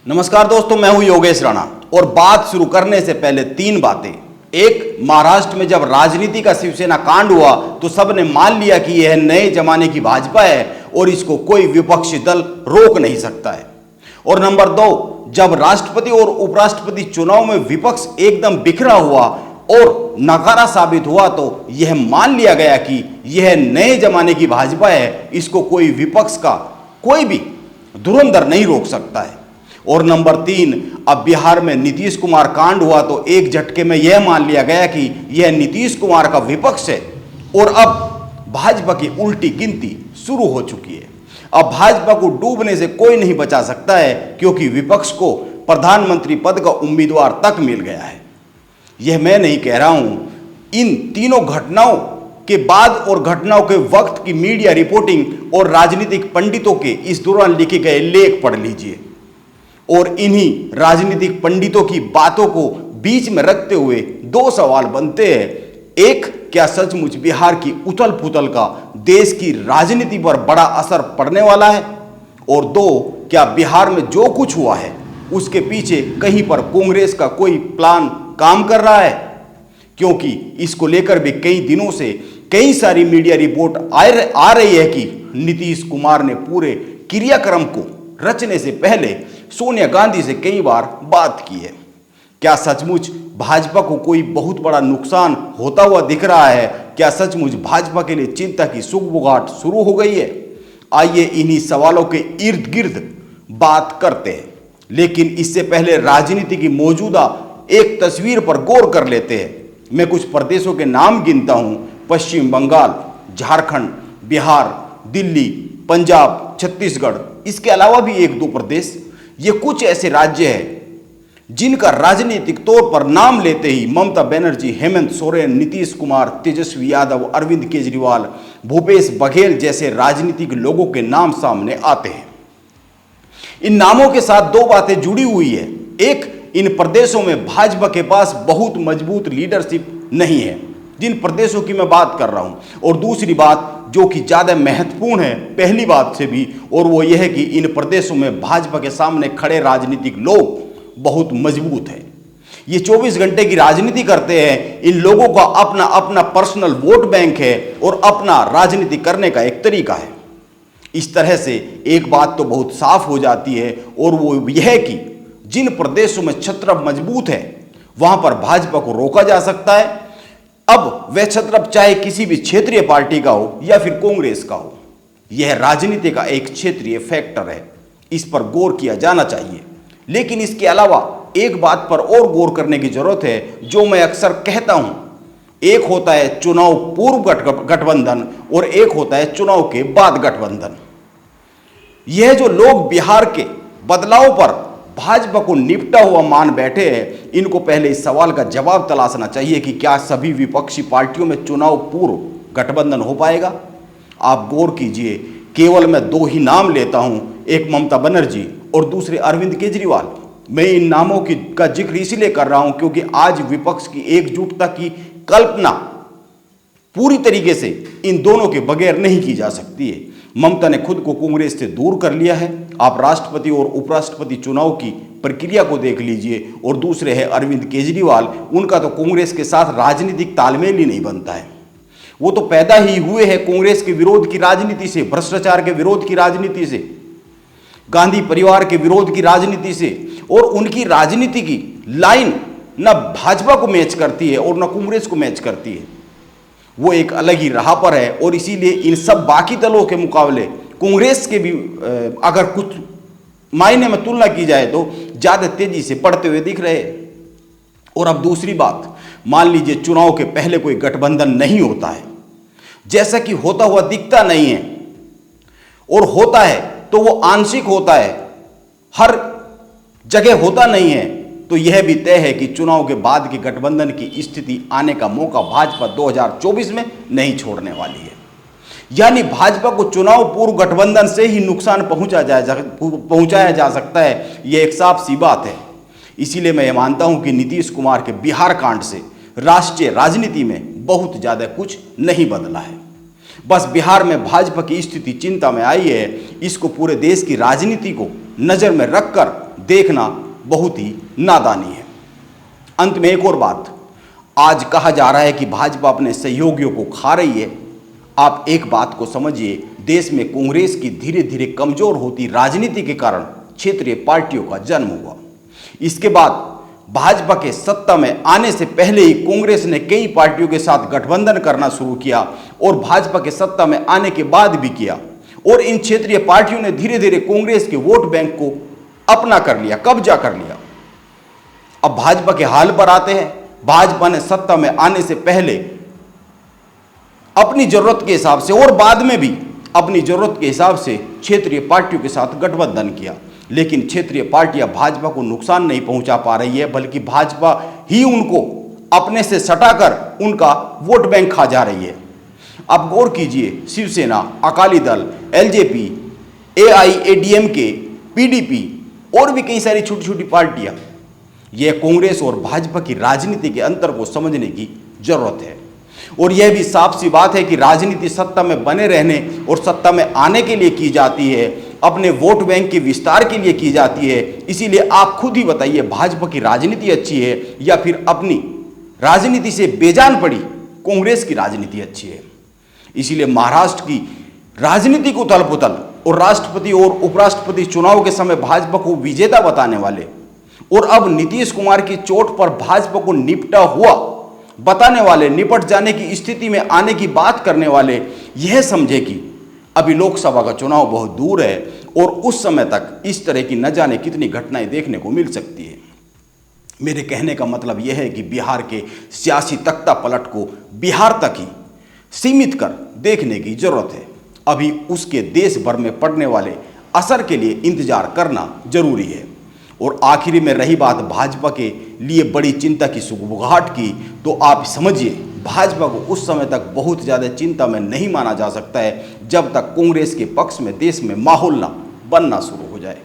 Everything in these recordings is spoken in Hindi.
नमस्कार दोस्तों, मैं हूं योगेश राणा और बात शुरू करने से पहले तीन बातें। एक, महाराष्ट्र में जब राजनीति का शिवसेना कांड हुआ तो सबने मान लिया कि यह नए जमाने की भाजपा है और इसको कोई विपक्षी दल रोक नहीं सकता है। और नंबर दो, जब राष्ट्रपति और उपराष्ट्रपति चुनाव में विपक्ष एकदम बिखरा हुआ और नकारा साबित हुआ तो यह मान लिया गया कि यह नए जमाने की भाजपा है, इसको कोई विपक्ष का कोई भी धुरंधर नहीं रोक सकता है। और नंबर तीन, अब बिहार में नीतीश कुमार कांड हुआ तो एक झटके में यह मान लिया गया कि यह नीतीश कुमार का विपक्ष है और अब भाजपा की उल्टी गिनती शुरू हो चुकी है। अब भाजपा को डूबने से कोई नहीं बचा सकता है क्योंकि विपक्ष को प्रधानमंत्री पद का उम्मीदवार तक मिल गया है। यह मैं नहीं कह रहा हूं, इन तीनों घटनाओं के बाद और घटनाओं के वक्त की मीडिया रिपोर्टिंग और राजनीतिक पंडितों के इस दौरान लिखे गए लेख पढ़ लीजिए। और इन्हीं राजनीतिक पंडितों की बातों को बीच में रखते हुए दो सवाल बनते हैं। एक, क्या सचमुच बिहार की उथल पुथल का देश की राजनीति पर बड़ा असर पड़ने वाला है? और दो, क्या बिहार में जो कुछ हुआ है उसके पीछे कहीं पर कांग्रेस का कोई प्लान काम कर रहा है? क्योंकि इसको लेकर भी कई दिनों से कई सारी मीडिया रिपोर्ट आ रही है कि नीतीश कुमार ने पूरे क्रियाक्रम को रचने से पहले सोनिया गांधी से कई बार बात की है। क्या सचमुच भाजपा को कोई बहुत बड़ा नुकसान होता हुआ दिख रहा है? क्या सचमुच भाजपा के लिए चिंता की सुगबुगाहट शुरू हो गई है? आइए इन्हीं सवालों के इर्द गिर्द बात करते हैं, लेकिन इससे पहले राजनीति की मौजूदा एक तस्वीर पर गौर कर लेते हैं। मैं कुछ प्रदेशों के नाम गिनता हूं: पश्चिम बंगाल, झारखंड, बिहार, दिल्ली, पंजाब, छत्तीसगढ़। इसके अलावा भी एक दो प्रदेश। ये कुछ ऐसे राज्य हैं जिनका राजनीतिक तौर पर नाम लेते ही ममता बनर्जी, हेमंत सोरेन, नीतीश कुमार, तेजस्वी यादव, अरविंद केजरीवाल, भूपेश बघेल जैसे राजनीतिक लोगों के नाम सामने आते हैं। इन नामों के साथ दो बातें जुड़ी हुई है। एक, इन प्रदेशों में भाजपा के पास बहुत मजबूत लीडरशिप नहीं है, जिन प्रदेशों की मैं बात कर रहा हूं। और दूसरी बात जो कि ज़्यादा महत्वपूर्ण है पहली बात से भी, और वो यह है कि इन प्रदेशों में भाजपा के सामने खड़े राजनीतिक लोग बहुत मजबूत हैं। ये 24 घंटे की राजनीति करते हैं। इन लोगों का अपना अपना पर्सनल वोट बैंक है और अपना राजनीति करने का एक तरीका है। इस तरह से एक बात तो बहुत साफ हो जाती है, और वो यह है कि जिन प्रदेशों में छत्रप मजबूत है वहां पर भाजपा को रोका जा सकता है। अब वह छत्रप चाहे किसी भी क्षेत्रीय पार्टी का हो या फिर कांग्रेस का हो, यह राजनीति का एक क्षेत्रीय फैक्टर है, इस पर गौर किया जाना चाहिए। लेकिन इसके अलावा एक बात पर और गौर करने की जरूरत है, जो मैं अक्सर कहता हूं। एक होता है चुनाव पूर्व गठबंधन और एक होता है चुनाव के बाद गठबंधन। यह जो लोग बिहार के बदलाव पर भाजपा को निपटा हुआ मान बैठे हैं, इनको पहले इस सवाल का जवाब तलाशना चाहिए कि क्या सभी विपक्षी पार्टियों में चुनाव पूर्व गठबंधन हो पाएगा? आप गौर कीजिए, केवल मैं दो ही नाम लेता हूं, एक ममता बनर्जी और दूसरे अरविंद केजरीवाल। मैं इन नामों का जिक्र इसलिए कर रहा हूं क्योंकि आज विपक्ष की एकजुटता की कल्पना पूरी तरीके से इन दोनों के बगैर नहीं की जा सकती है। ममता ने खुद को कांग्रेस से दूर कर लिया है। आप राष्ट्रपति और उपराष्ट्रपति चुनाव की प्रक्रिया को देख लीजिए। और दूसरे है अरविंद केजरीवाल, उनका तो कांग्रेस के साथ राजनीतिक तालमेल ही नहीं बनता है। वो तो पैदा ही हुए हैं कांग्रेस के विरोध की राजनीति से, भ्रष्टाचार के विरोध की राजनीति से, गांधी परिवार के विरोध की राजनीति से। और उनकी राजनीति की लाइन न भाजपा को मैच करती है और न कांग्रेस को मैच करती है। वो एक अलग ही राह पर है और इसीलिए इन सब बाकी दलों के मुकाबले कांग्रेस के भी अगर कुछ मायने में तुलना की जाए तो ज़्यादा तेजी से बढ़ते हुए दिख रहे। और अब दूसरी बात, मान लीजिए चुनाव के पहले कोई गठबंधन नहीं होता है, जैसा कि होता हुआ दिखता नहीं है, और होता है तो वो आंशिक होता है, हर जगह होता नहीं है, तो यह भी तय है कि चुनाव के बाद के गठबंधन की स्थिति आने का मौका भाजपा 2024 में नहीं छोड़ने वाली है। यानी भाजपा को चुनाव पूर्व गठबंधन से ही नुकसान पहुंचाया जा सकता है, यह एक साफ सी बात है। इसीलिए मैं ये मानता हूं कि नीतीश कुमार के बिहार कांड से राष्ट्रीय राजनीति में बहुत ज़्यादा कुछ नहीं बदला है। बस बिहार में भाजपा की स्थिति चिंता में आई है। इसको पूरे देश की राजनीति को नज़र में रखकर देखना बहुत ही नादानी है। अंत में एक और बात, आज कहा जा रहा है कि भाजपा अपने सहयोगियों को खा रही है। आप एक बात को समझिए, देश में कांग्रेस की धीरे धीरे कमजोर होती राजनीति के कारण क्षेत्रीय पार्टियों का जन्म हुआ। इसके बाद भाजपा के सत्ता में आने से पहले ही कांग्रेस ने कई पार्टियों के साथ गठबंधन करना शुरू किया और भाजपा के सत्ता में आने के बाद भी किया, और इन क्षेत्रीय पार्टियों ने धीरे धीरे कांग्रेस के वोट बैंक को अपना कर लिया, कब्जा कर लिया। अब भाजपा के हाल पर आते हैं। भाजपा ने सत्ता में आने से पहले अपनी जरूरत के हिसाब से और बाद में भी अपनी जरूरत के हिसाब से क्षेत्रीय पार्टियों के साथ गठबंधन किया, लेकिन क्षेत्रीय पार्टियां भाजपा को नुकसान नहीं पहुंचा पा रही है, बल्कि भाजपा ही उनको अपने से सटाकर उनका वोट बैंक खा जा रही है। आप गौर कीजिए, शिवसेना, अकाली दल, एलजेपी, एआईएडीएमके, पीडीपी और भी कई सारी छोटी छोटी पार्टियां, यह कांग्रेस और भाजपा की राजनीति के अंतर को समझने की जरूरत है। और यह भी साफ सी बात है कि राजनीति सत्ता में बने रहने और सत्ता में आने के लिए की जाती है, अपने वोट बैंक के विस्तार के लिए की जाती है। इसीलिए आप खुद ही बताइए, भाजपा की राजनीति अच्छी है या फिर अपनी राजनीति से बेजान पड़ी कांग्रेस की राजनीति अच्छी है? इसीलिए महाराष्ट्र की राजनीति को उथल पुथल और राष्ट्रपति और उपराष्ट्रपति चुनाव के समय भाजपा को विजेता बताने वाले और अब नीतीश कुमार की चोट पर भाजपा को निपटा हुआ बताने वाले, निपट जाने की स्थिति में आने की बात करने वाले, यह समझे कि अभी लोकसभा का चुनाव बहुत दूर है और उस समय तक इस तरह की न जाने कितनी घटनाएं देखने को मिल सकती है। मेरे कहने का मतलब यह है कि बिहार के सियासी तख्ता पलट को बिहार तक ही सीमित कर देखने की जरूरत है। अभी उसके देश भर में पड़ने वाले असर के लिए इंतजार करना जरूरी है। और आखिरी में रही बात भाजपा के लिए बड़ी चिंता की सुगबुगाहट की, तो आप समझिए भाजपा को उस समय तक बहुत ज़्यादा चिंता में नहीं माना जा सकता है जब तक कांग्रेस के पक्ष में देश में माहौल ना बनना शुरू हो जाए।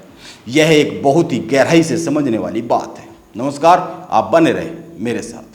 यह एक बहुत ही गहराई से समझने वाली बात है। नमस्कार, आप बने रहे मेरे साथ।